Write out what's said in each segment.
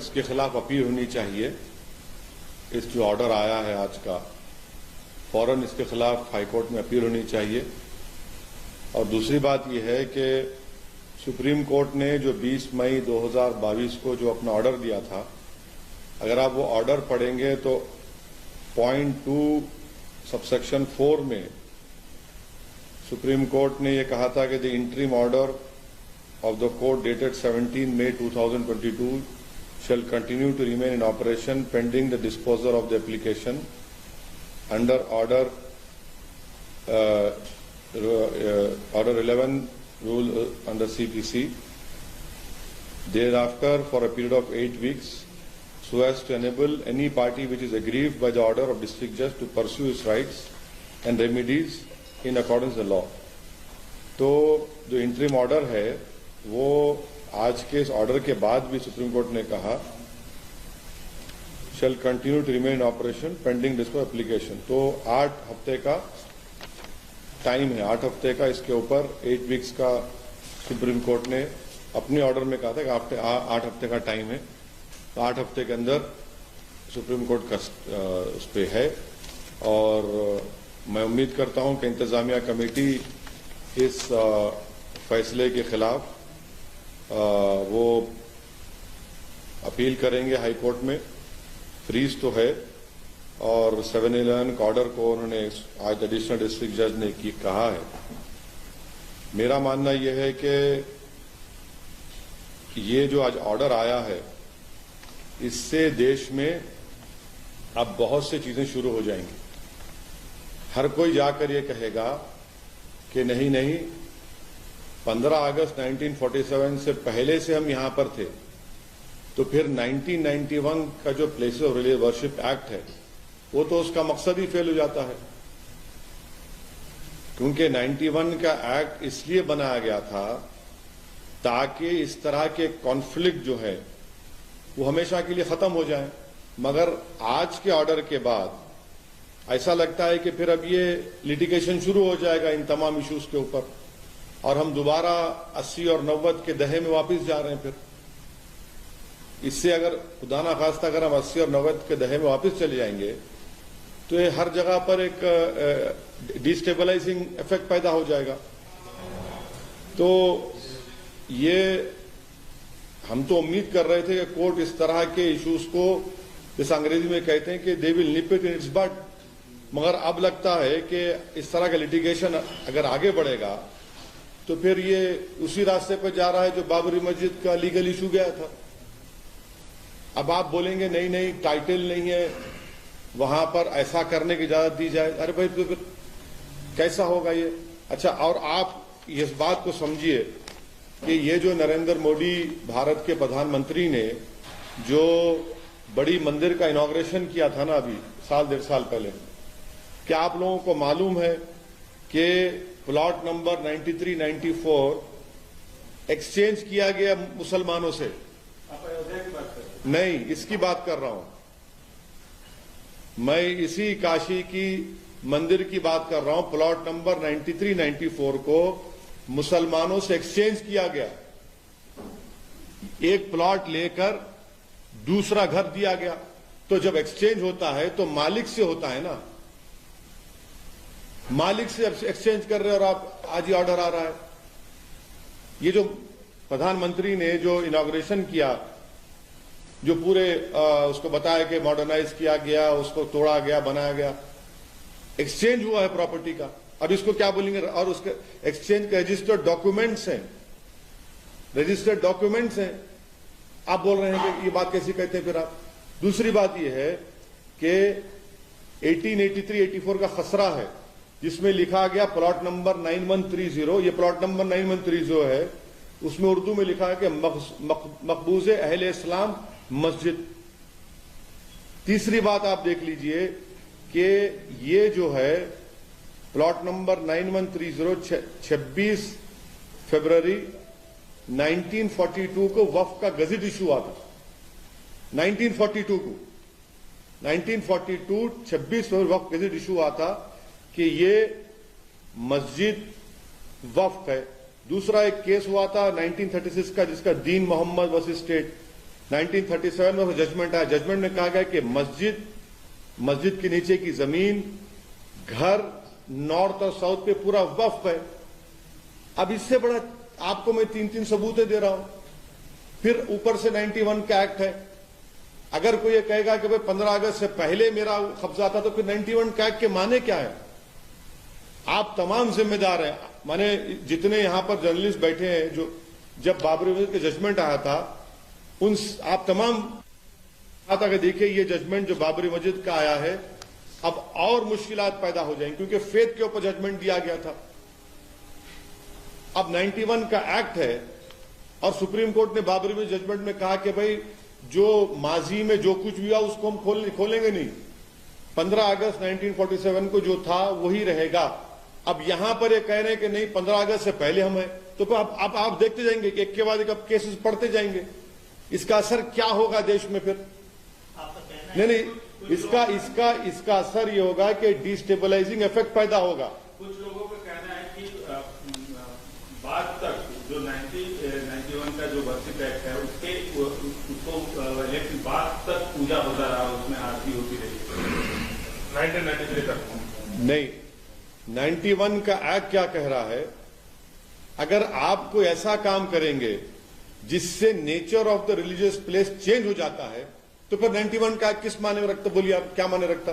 इसके खिलाफ अपील होनी चाहिए। इस जो ऑर्डर आया है आज का, फौरन इसके खिलाफ हाईकोर्ट में अपील होनी चाहिए। और दूसरी बात यह है कि सुप्रीम कोर्ट ने जो 20 मई 2022 को जो अपना ऑर्डर दिया था, अगर आप वो ऑर्डर पढ़ेंगे तो पॉइंट 2 सबसेक्शन 4 में सुप्रीम कोर्ट ने ये कहा था कि the interim order of the court dated 17 May 2022 shall continue to remain in operation pending the disposal of the application under order 11 rule under CPC. Thereafter, for a period of 8 weeks, so as to enable any party which is aggrieved by the order of district judge to pursue its rights and remedies in accordance with the law. तो जो interim order है वो आज के इस order के बाद भी सुप्रीम कोर्ट ने कहा shall continue to remain in operation pending disposal application. तो 8 हफ्ते का टाइम है, 8 हफ्ते का इसके ऊपर 8 वीक्स का सुप्रीम कोर्ट ने अपने ऑर्डर में कहा था कि 8 हफ्ते का टाइम है। तो 8 हफ्ते के अंदर सुप्रीम कोर्ट का उस पर है। और मैं उम्मीद करता हूं कि इंतजामिया कमेटी इस फैसले के खिलाफ वो अपील करेंगे हाई कोर्ट में। फ्रीज तो है और 7-11 ऑर्डर को उन्होंने आज एडिशनल डिस्ट्रिक्ट जज ने कहा है। मेरा मानना यह है कि ये जो आज ऑर्डर आया है इससे देश में अब बहुत सी चीजें शुरू हो जाएंगी। हर कोई जाकर ये कहेगा कि नहीं नहीं 15 अगस्त 1947 से पहले से हम यहां पर थे, तो फिर 1991 का जो places of religious worship act है वो तो उसका मकसद ही फेल हो जाता है। क्योंकि 91 का एक्ट इसलिए बनाया गया था ताकि इस तरह के कॉन्फ्लिक्ट जो है वो हमेशा के लिए खत्म हो जाए। मगर आज के ऑर्डर के बाद ऐसा लगता है कि फिर अब ये लिटिगेशन शुरू हो जाएगा इन तमाम इश्यूज के ऊपर और हम दोबारा 80 और 90 के दहे में वापस जा रहे हैं। फिर इससे अगर खुदा ना खास्ता अगर हम 80 और 90 के दहे में वापस चले जाएंगे तो ये हर जगह पर एक डिस्टेबलाइजिंग इफेक्ट पैदा हो जाएगा। तो ये हम तो उम्मीद कर रहे थे कि कोर्ट इस तरह के इश्यूज को, जैसे अंग्रेजी में कहते हैं कि they will nib it in its but, मगर अब लगता है कि इस तरह का लिटिगेशन अगर आगे बढ़ेगा तो फिर ये उसी रास्ते पर जा रहा है जो बाबरी मस्जिद का लीगल इशू गया था। अब आप बोलेंगे नहीं नहीं टाइटल नहीं है, वहां पर ऐसा करने की इजाजत दी जाए। अरे भाई तो फिर कैसा होगा ये? अच्छा, और आप इस बात को समझिए कि ये जो नरेंद्र मोदी भारत के प्रधानमंत्री ने जो बड़ी मंदिर का इनॉग्रेशन किया था ना अभी 1.5 साल पहले, क्या आप लोगों को मालूम है कि प्लॉट नंबर 93-94 एक्सचेंज किया गया मुसलमानों से? आप अयोध्या की बात कर रहे हैं? नहीं, इसकी बात कर रहा हूं मैं, इसी काशी की मंदिर की बात कर रहा हूं। प्लॉट नंबर 93-94 को मुसलमानों से एक्सचेंज किया गया। एक प्लॉट लेकर दूसरा घर दिया गया। तो जब एक्सचेंज होता है तो मालिक से होता है ना, मालिक से एक्सचेंज कर रहे और आप आज ही ऑर्डर आ रहा है। ये जो प्रधानमंत्री ने जो इनॉग्रेशन किया, जो पूरे उसको बताया कि मॉडर्नाइज किया गया, उसको तोड़ा गया, बनाया गया, एक्सचेंज हुआ है प्रॉपर्टी का। अब इसको क्या बोलेंगे? और उसके एक्सचेंज के रजिस्टर्ड डॉक्यूमेंट्स हैं, रजिस्टर्ड डॉक्यूमेंट्स हैं। आप बोल रहे हैं कि ये बात कैसी कहते हैं फिर आप? दूसरी बात यह है कि 1883-84 का खसरा है जिसमें लिखा गया प्लॉट नंबर 9130, ये प्लॉट नंबर 9130 है, उसमें उर्दू में लिखा है कि मकबूज अहले इस्लाम मस्जिद। तीसरी बात आप देख लीजिए कि ये जो है प्लॉट नंबर 9130 26 फरवरी 1942 को वक्फ का गजट इशू हुआ था। 1942 को 1942 26 फरवरी वक्फ गजट इशू हुआ था कि ये मस्जिद वक्फ है। दूसरा एक केस हुआ था 1936 का जिसका दीन मोहम्मद वर्सेस स्टेट, 1937 में जजमेंट आया। जजमेंट में कहा गया कि मस्जिद के नीचे की जमीन, घर, नॉर्थ और साउथ पे पूरा वक्फ है। अब इससे बड़ा आपको मैं 3-3 सबूतें दे रहा हूं। फिर ऊपर से 91 का एक्ट है। अगर कोई ये कहेगा कि भाई 15 अगस्त से पहले मेरा कब्जा था, तो फिर 91 का एक्ट के माने क्या है? आप तमाम जिम्मेदार हैं। माने जितने यहां पर जर्नलिस्ट बैठे हैं, जो जब बाबरी मस्जिद का जजमेंट आया था, उन आप तमाम आता कि देखिए ये जजमेंट जो बाबरी मस्जिद का आया है, अब और मुश्किलात पैदा हो जाएंगी, क्योंकि फेथ के ऊपर जजमेंट दिया गया था। अब 91 का एक्ट है और सुप्रीम कोर्ट ने बाबरी मस्जिद जजमेंट में कहा कि भाई जो माजी में जो कुछ भी हुआ उसको हम खोलेंगे नहीं। 15 अगस्त 1947 को जो था वही रहेगा। अब यहां पर ये कह रहे हैं कि नहीं 15 अगस्त से पहले हम है, तो फिर आप देखते जाएंगे कि एक के बाद एक अब केसेस पढ़ते जाएंगे। इसका असर क्या होगा देश में? फिर नहीं, इसका असर ये होगा कि डिस्टेबलाइजिंग इफेक्ट पैदा होगा। कुछ लोगों का कहना है कि बाद तक जो 91 का जो वर्षिप एक्ट है उसको इलेक्शन बाद तक पूजा होता रहा, उसमें आरती होती रही 1993 तक। नहीं, 91 का एक्ट क्या कह रहा है? अगर आप कोई ऐसा काम करेंगे जिससे nature of the religious place change हो जाता है, तो फिर 91 का एक्ट किस माने में रखता? बोलिए आप, क्या माने रखता?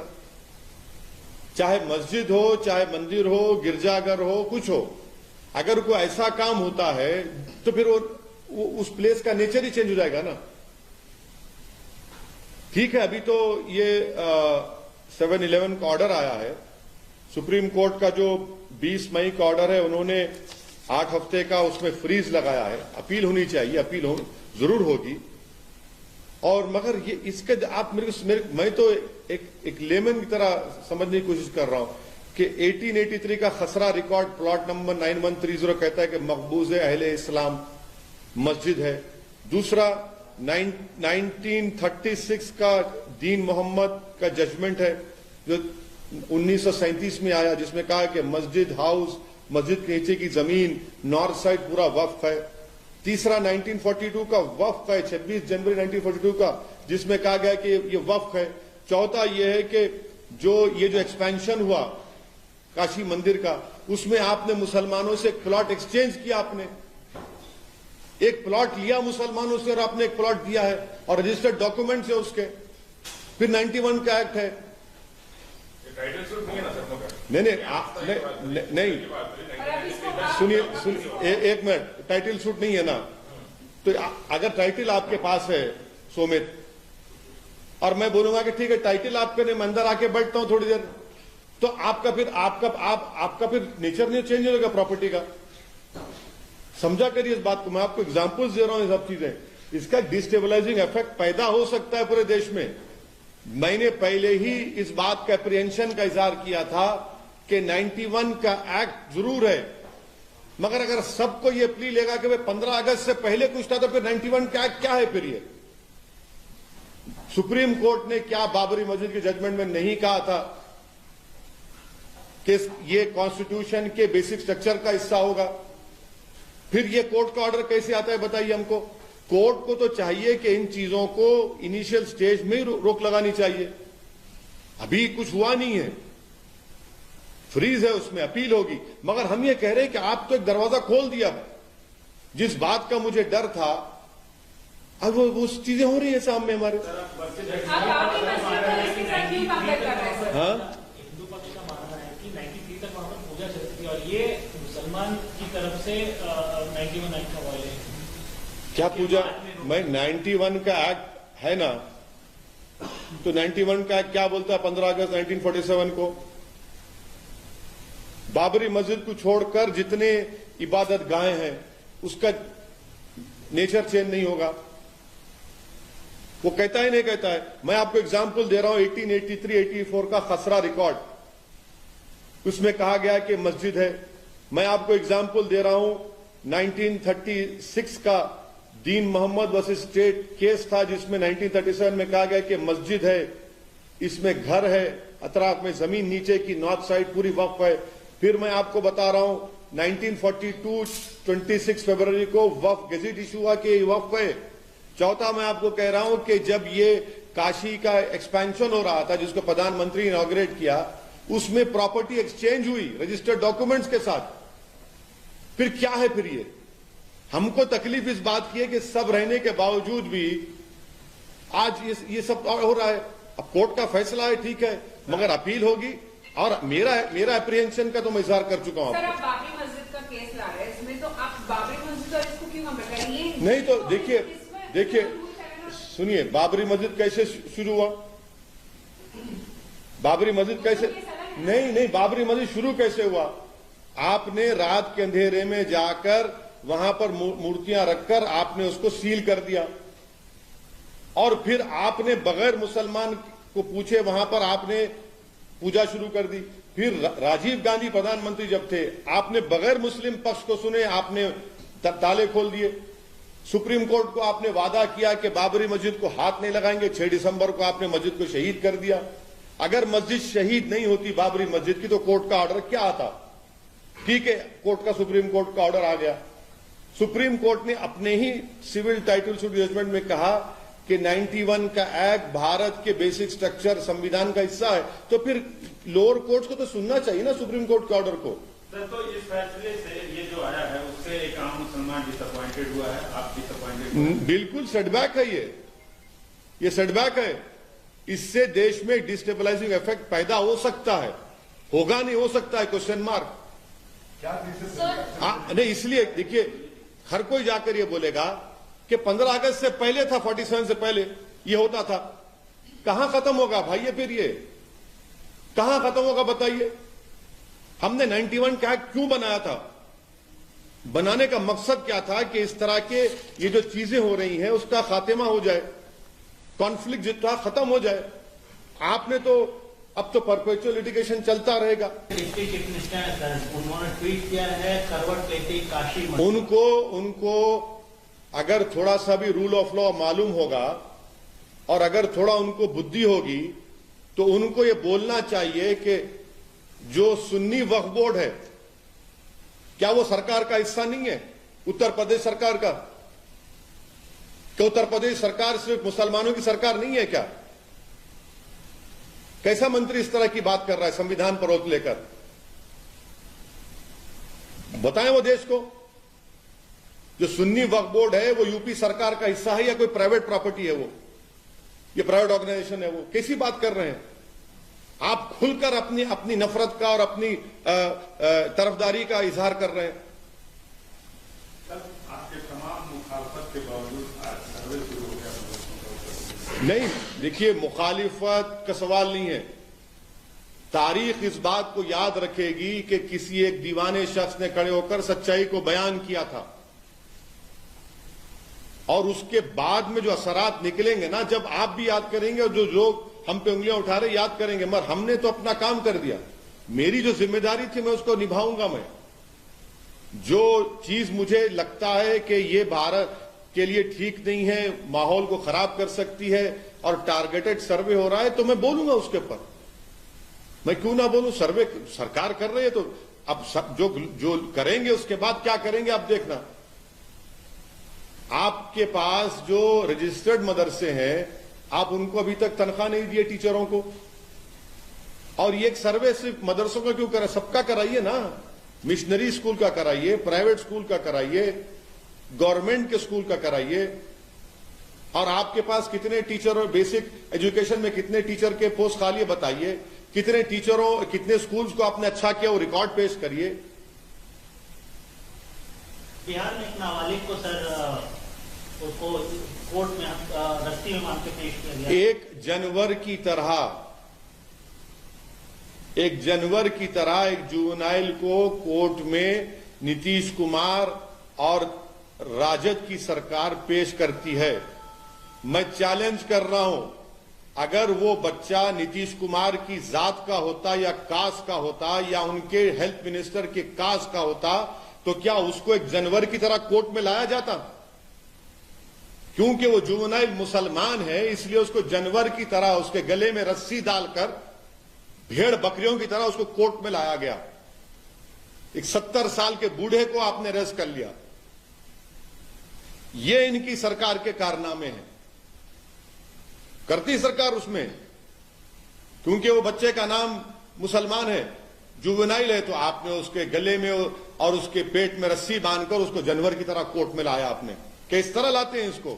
चाहे मस्जिद हो, चाहे मंदिर हो, गिरजाघर हो, कुछ हो, अगर कोई ऐसा काम होता है तो फिर वो उस प्लेस का नेचर ही चेंज हो जाएगा ना। ठीक है, अभी तो ये 7/11 का ऑर्डर आया है। सुप्रीम कोर्ट का जो 20 मई का ऑर्डर है, उन्होंने 8 हफ्ते का उसमें फ्रीज लगाया है। अपील होनी चाहिए, अपील जरूर होगी। और मगर ये इसके आप मैं तो एक लेमन की तरह समझने की कोशिश कर रहा हूं कि 1883 का खसरा रिकॉर्ड प्लॉट नंबर 9130 कहता है कि मकबूज अहले इस्लाम मस्जिद है। दूसरा 1936 का दीन मोहम्मद का जजमेंट है जो 1937 में आया, जिसमें कहा कि मस्जिद हाउस, मस्जिद के नीचे की जमीन, नॉर्थ साइड पूरा वक्फ है। तीसरा 1942 का वक्फ है, 26 जनवरी 1942 का, जिसमें कहा गया कि ये वक्फ है। चौथा ये है कि ये जो एक्सपेंशन हुआ काशी मंदिर का, उसमें आपने मुसलमानों से एक प्लॉट एक्सचेंज किया। आपने एक प्लॉट लिया मुसलमानों से और आपने एक प्लॉट दिया है और रजिस्टर्ड डॉक्यूमेंट्स है उसके। फिर 91 का एक्ट है। नहीं, सुनिए एक मिनट, टाइटल सूट नहीं है ना। तो अगर टाइटल आपके पास है सोमित, और मैं बोलूंगा कि ठीक है टाइटल आपके नहीं, मैं अंदर आके बैठता हूं थोड़ी देर, तो आपका फिर नेचर नहीं चेंज होगा प्रॉपर्टी का। समझा करिए इस बात को। मैं आपको एग्जांपल्स दे रहा हूं, ये सब चीजें। इसका डिस्टेबलाइजिंग इफेक्ट पैदा हो सकता है पूरे देश में। मैंने पहले ही इस बात का अप्रिहेंशन का इजहार किया था कि 91 का एक्ट जरूर है, मगर अगर सबको ये प्ली लेगा कि भाई 15 अगस्त से पहले कुछ था, तो फिर 91 का एक्ट क्या है? फिर ये सुप्रीम कोर्ट ने क्या बाबरी मस्जिद के जजमेंट में नहीं कहा था कि ये कॉन्स्टिट्यूशन के बेसिक स्ट्रक्चर का हिस्सा होगा? फिर ये कोर्ट का ऑर्डर कैसे आता है बताइए हमको। कोर्ट को तो चाहिए कि इन चीजों को इनिशियल स्टेज में ही रोक लगानी चाहिए। अभी कुछ हुआ नहीं है, फ्रीज है, उसमें अपील होगी। मगर हम ये कह रहे हैं कि आप तो एक दरवाजा खोल दिया। जिस बात का मुझे डर था, अब वो चीजें हो रही है सामने हमारे। हाँ, हिंदू पक्ष का मानना है कि 93 तक वहां पर पूजा चलती है और ये मुसलमान की तरफ से 91 एक्ट का वायलेशन। क्या पूजा? मैं 91 का एक्ट है ना, तो 91 का एक्ट क्या बोलता है? 15 अगस्त 1947 को बाबरी मस्जिद को छोड़कर जितने इबादत गाहें हैं उसका नेचर चेंज नहीं होगा। वो कहता है नहीं कहता है? मैं आपको एग्जाम्पल दे रहा हूं 1883-84 का खसरा रिकॉर्ड, उसमें कहा गया कि मस्जिद है। मैं आपको एग्जाम्पल दे रहा हूं 1936 का दीन मोहम्मद वर्सेस स्टेट केस था, जिसमें 1937 में कहा गया कि मस्जिद है, इसमें घर है, अतराफ में जमीन नीचे की नॉर्थ साइड पूरी वक्फ है। फिर मैं आपको बता रहा हूं 1942 26 फरवरी को वक्फ गेजेट इशू हुआ कि वक्फ है। चौथा मैं आपको कह रहा हूं कि जब ये काशी का एक्सपेंशन हो रहा था जिसको प्रधानमंत्री ने इनॉग्रेट किया, उसमें प्रॉपर्टी एक्सचेंज हुई रजिस्टर्ड डॉक्यूमेंट्स के साथ। फिर क्या है फिर ये? हमको तकलीफ इस बात की है कि सब रहने के बावजूद भी आज ये सब हो रहा है। अब कोर्ट का फैसला है, ठीक है, मगर अपील होगी। और मेरा अप्रीहेंशन का तो मैं इजहार कर चुका हूं। सर, आप बाबरी मस्जिद का केस ला रहे हैं, इसमें तो आप बाबरी मस्जिद और इसको क्यों कंपेयर करेंगे? नहीं तो देखिए सुनिए, बाबरी मस्जिद कैसे शुरू हुआ? बाबरी मस्जिद कैसे नहीं बाबरी मस्जिद शुरू कैसे हुआ? आपने रात के अंधेरे में जाकर वहां पर मूर्तियां रखकर आपने उसको सील कर दिया, और फिर आपने बगैर मुसलमान को पूछे वहां पर आपने पूजा शुरू कर दी। फिर राजीव गांधी प्रधानमंत्री जब थे, आपने बगैर मुस्लिम पक्ष को सुने आपने ताले खोल दिए। सुप्रीम कोर्ट को आपने वादा किया कि बाबरी मस्जिद को हाथ नहीं लगाएंगे। 6 दिसंबर को आपने मस्जिद को शहीद कर दिया। अगर मस्जिद शहीद नहीं होती बाबरी मस्जिद की तो कोर्ट का ऑर्डर क्या आता? ठीक है, कोर्ट का सुप्रीम कोर्ट का ऑर्डर आ गया। सुप्रीम कोर्ट ने अपने ही सिविल टाइटल सूट जजमेंट में कहा कि 91 का एक्ट भारत के बेसिक स्ट्रक्चर संविधान का हिस्सा है। तो फिर लोअर कोर्ट्स को तो सुनना चाहिए ना सुप्रीम कोर्ट के ऑर्डर को। सर, तो इस फैसले से ये जो आया है उससे एक आम मुसलमान डिसअपॉइंटेड हुआ है, आप डिसअपॉइंटेड? बिल्कुल सेटबैक है ये सेटबैक है। इससे देश में डिस्टेबलाइजिंग इफेक्ट पैदा हो सकता है, होगा नहीं हो सकता है, क्वेश्चन मार्क। नहीं, इसलिए देखिए, हर कोई जाकर ये बोलेगा कि 15 अगस्त से पहले था, 47 से पहले ये होता था। कहां खत्म होगा भाई ये? फिर ये कहां खत्म होगा बताइए? हमने 91 का एक्ट क्यों बनाया था? बनाने का मकसद क्या था कि इस तरह के ये जो चीजें हो रही हैं उसका खात्मा हो जाए, कॉन्फ्लिक्ट जितना खत्म हो जाए। आपने तो अब तो परपेचुअल लिटिगेशन चलता रहेगा। डिप्टी चीफ मिनिस्टर उन्होंने ट्वीट किया है, करवट लेते काशी उनको अगर थोड़ा सा भी रूल ऑफ लॉ मालूम होगा और अगर थोड़ा उनको बुद्धि होगी तो उनको ये बोलना चाहिए कि जो सुन्नी वक्फ बोर्ड है, क्या वो सरकार का हिस्सा नहीं है? उत्तर प्रदेश सरकार का? क्या उत्तर प्रदेश सरकार सिर्फ मुसलमानों की सरकार नहीं है क्या? कैसा मंत्री इस तरह की बात कर रहा है संविधान पर रोक लेकर? बताएं वो देश को। जो सुन्नी वक्फ बोर्ड है वो यूपी सरकार का हिस्सा है या कोई प्राइवेट प्रॉपर्टी है? वो ये प्राइवेट ऑर्गेनाइजेशन है? वो कैसी बात कर रहे हैं आप? खुलकर अपनी नफरत का और अपनी तरफदारी का इजहार कर रहे हैं। आपके तमाम मुखालफत के बावजूद आज सर्वे शुरू हो गया। नहीं, देखिए, मुखालिफत का सवाल नहीं है। तारीख इस बात को याद रखेगी कि किसी एक दीवाने शख्स ने खड़े होकर सच्चाई को बयान किया था, और उसके बाद में जो असरात निकलेंगे ना, जब आप भी याद करेंगे और जो लोग हम पे उंगलियां उठा रहे याद करेंगे। मगर हमने तो अपना काम कर दिया। मेरी जो जिम्मेदारी थी मैं उसको निभाऊंगा। मैं जो चीज मुझे लगता है कि ये भारत के लिए ठीक नहीं है, माहौल को खराब कर सकती है और टारगेटेड सर्वे हो रहा है, तो मैं बोलूंगा उसके ऊपर। मैं क्यों ना बोलूं? सर्वे सरकार कर रही है तो अब जो करेंगे उसके बाद क्या करेंगे आप देखना। आपके पास जो रजिस्टर्ड मदरसे हैं, आप उनको अभी तक तनख्वाह नहीं दिए टीचरों को, और ये एक सर्वे सिर्फ मदरसों का क्यों करा? सबका कराइए ना। मिशनरी स्कूल का कराइए, प्राइवेट स्कूल का कराइए, गवर्नमेंट के स्कूल का कराइए। और आपके पास कितने टीचर, बेसिक एजुकेशन में कितने टीचर के पोस्ट खाली है बताइए। कितने टीचरों, कितने स्कूल्स को आपने अच्छा किया वो रिकॉर्ड पेश करिए। बिहार में एक नाबालिग को सर उसको कोर्ट में रस्सी में बांध के पेश किया गया। 1 जनवरी की तरह एक जुवेनाइल को कोर्ट में नीतीश कुमार और राजद की सरकार पेश करती है। मैं चैलेंज कर रहा हूं, अगर वो बच्चा नीतीश कुमार की जात का होता या कास्ट का होता या उनके हेल्थ मिनिस्टर के कास्ट का होता तो क्या उसको 1 जनवरी की तरह कोर्ट में लाया जाता? क्योंकि वो जुवेनाइल मुसलमान है इसलिए उसको जनवरी की तरह उसके गले में रस्सी डालकर भेड़ बकरियों की तरह उसको कोर्ट में लाया गया। एक 70 साल के बूढ़े को आपने अरेस्ट कर लिया। ये इनकी सरकार के कारनामे हैं। करती सरकार उसमें, क्योंकि वो बच्चे का नाम मुसलमान है, जुवेनाइल है, तो आपने उसके गले में और उसके पेट में रस्सी बांधकर उसको जानवर की तरह कोर्ट में लाया आपने। किस तरह लाते हैं इसको?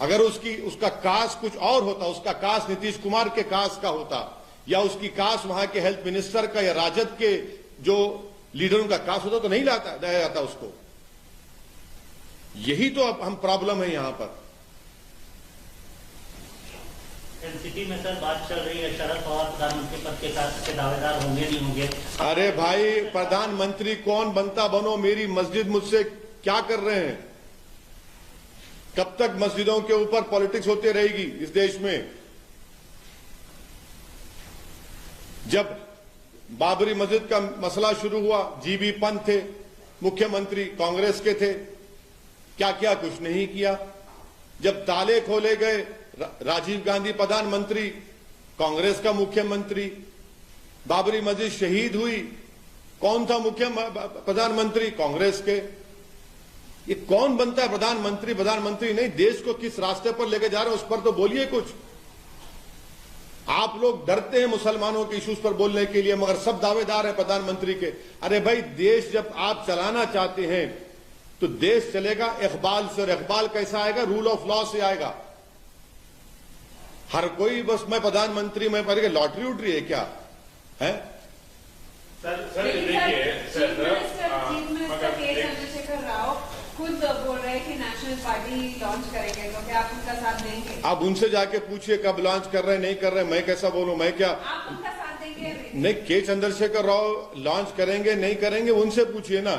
अगर उसका कास्ट कुछ और होता, उसका कास्ट नीतीश कुमार के कास्ट का होता, या उसकी कास्ट वहां के हेल्थ मिनिस्टर का या राजद के जो लीडरों का कास्ट होता, तो नहीं लाया जाता उसको। यही तो अब हम प्रॉब्लम है यहां पर। एनसीपी में सर बात चल रही है, शरद पवार प्रधानमंत्री पद के साथ के दावेदार होंगे नहीं होंगे? अरे भाई, प्रधानमंत्री कौन बनता बनो, मेरी मस्जिद मुझसे क्या कर रहे हैं? कब तक मस्जिदों के ऊपर पॉलिटिक्स होती रहेगी इस देश में? जब बाबरी मस्जिद का मसला शुरू हुआ, जीबी पंत थे मुख्यमंत्री, कांग्रेस के थे, क्या क्या कुछ नहीं किया। जब ताले खोले गए, राजीव गांधी प्रधानमंत्री, कांग्रेस का मुख्यमंत्री। बाबरी मस्जिद शहीद हुई, कौन था मुख्य प्रधानमंत्री? कांग्रेस के। ये कौन बनता है प्रधानमंत्री? प्रधानमंत्री नहीं, देश को किस रास्ते पर लेके जा रहे हैं उस पर तो बोलिए कुछ। आप लोग डरते हैं मुसलमानों के इश्यूज पर बोलने के लिए, मगर सब दावेदार हैं प्रधानमंत्री के। अरे भाई, देश जब आप चलाना चाहते हैं तो देश चलेगा इकबाल से, और इकबाल कैसा आएगा? रूल ऑफ लॉ से आएगा। हर कोई बस मैं प्रधानमंत्री, मैं पढ़ के लॉटरी उठ रही है क्या है? सर देखिए, चीफ मिनिस्टर के चंद्रशेखर राव खुद बोल रहे हैं कि नेशनल पार्टी लॉन्च करेंगे, तो क्या आप उनका साथ देंगे? आप उनसे जाके पूछिए कब लॉन्च कर रहे हैं, नहीं कर रहे हैं, मैं कैसा बोलूं? मैं क्या? आप उनका साथ देंगे? नहीं, के चंद्रशेखर राव लॉन्च करेंगे नहीं करेंगे उनसे पूछिए ना।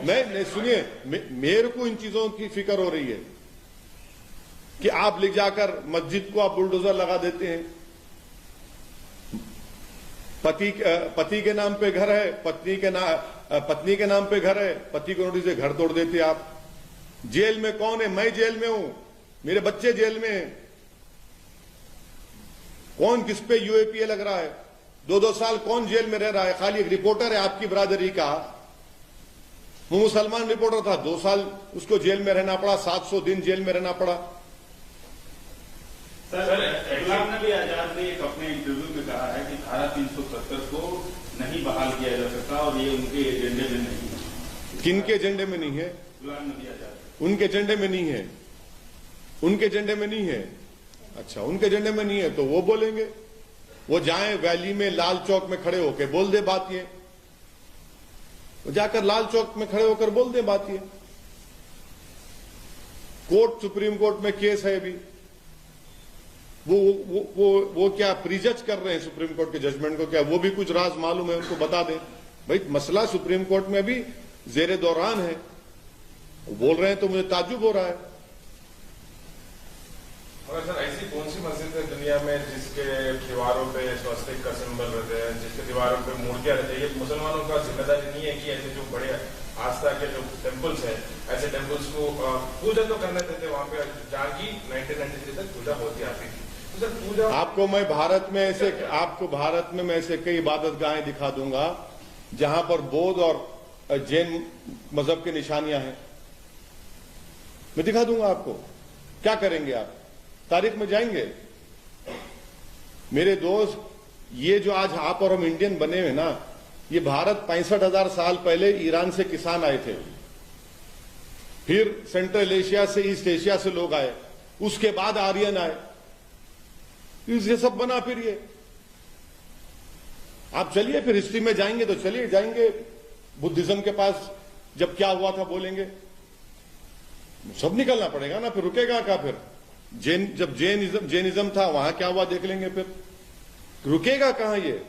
मैं सुनिए, मेरे को इन चीजों की फिक्र हो रही है कि आप ले जाकर मस्जिद को आप बुलडोजर लगा देते हैं। पति के नाम पे घर है, पत्नी के नाम पे घर है, पति को नोटिस से घर तोड़ देते आप। जेल में कौन है? मैं जेल में हूं, मेरे बच्चे जेल में हैं। कौन किस पे यूएपीए लग रहा है? 2-2 साल कौन जेल में रह रहा है? खाली एक रिपोर्टर है आपकी बरादरी का, वो मुसलमान रिपोर्टर था, 2 साल उसको जेल में रहना पड़ा, 700 दिन जेल में रहना पड़ा। सर, गुलाम नबी आजाद ने एक अपने इंटरव्यू में कहा है कि धारा 370 को नहीं बहाल किया जा सकता और ये उनके एजेंडे में नहीं है। किनके एजेंडे में नहीं है? गुलाम नबी आजाद। उनके एजेंडे में नहीं है, उनके एजेंडे में नहीं है। अच्छा, उनके एजेंडे में नहीं है तो वो बोलेंगे, वो जाएं वैली में लाल चौक में खड़े होकर बोल दे बात ये, वो जाकर लाल चौक में खड़े होकर बोल दे बात ये। कोर्ट, सुप्रीम कोर्ट में केस है अभी, वो क्या प्रीजज कर रहे हैं सुप्रीम कोर्ट के जजमेंट को? क्या वो भी कुछ राज मालूम है उनको? बता दें भाई, मसला सुप्रीम कोर्ट में अभी जेरे दौरान है, बोल रहे हैं तो मुझे ताज्जुब हो रहा है। और सर, ऐसी कौन सी मस्जिद है दुनिया में जिसके दीवारों पे स्वस्तिक का सिंबल रहते हैं, जिसके दीवारों पे मूर्तियां रहती है? ये मुसलमानों का जिम्मेदारी नहीं है कि ऐसे जो बड़े आस्था के जो टेम्पल्स हैं, ऐसे टेम्पल्स को पूजा तो करने देते वहां पे, जहाँ की 1993 तक पूजा होती आती थी। तो सर, पूजा आपको मैं भारत में मैं ऐसे कई इबादत गाहें दिखा दूंगा जहां पर बौद्ध और जैन मजहब की निशानियां हैं, मैं दिखा दूंगा आपको। क्या करेंगे आप? तारीख में जाएंगे? मेरे दोस्त, ये जो आज आप और हम इंडियन बने हुए ना, ये भारत 65,000 साल पहले ईरान से किसान आए थे, फिर सेंट्रल एशिया से, ईस्ट एशिया से लोग आए, उसके बाद आर्यन आए, ये सब बना। फिर ये आप चलिए, फिर हिस्ट्री में जाएंगे तो चलिए, जाएंगे बुद्धिज्म के पास, जब क्या हुआ था बोलेंगे, सब निकलना पड़ेगा ना, फिर रुकेगा क्या? फिर जब जैनिज्म था वहां क्या हुआ देख लेंगे, फिर रुकेगा कहां ये?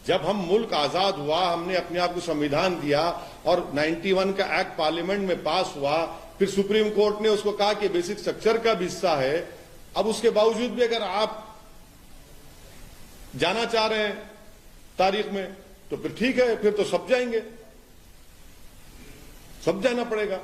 जब हम मुल्क आजाद हुआ, हमने अपने आप को संविधान दिया और 91 का एक्ट पार्लियामेंट में पास हुआ, फिर सुप्रीम कोर्ट ने उसको कहा कि बेसिक स्ट्रक्चर का भी हिस्सा है। अब उसके बावजूद भी अगर आप जाना चाह रहे हैं तारीख में तो फिर ठीक है, फिर तो सब जाएंगे, सब जाना पड़ेगा।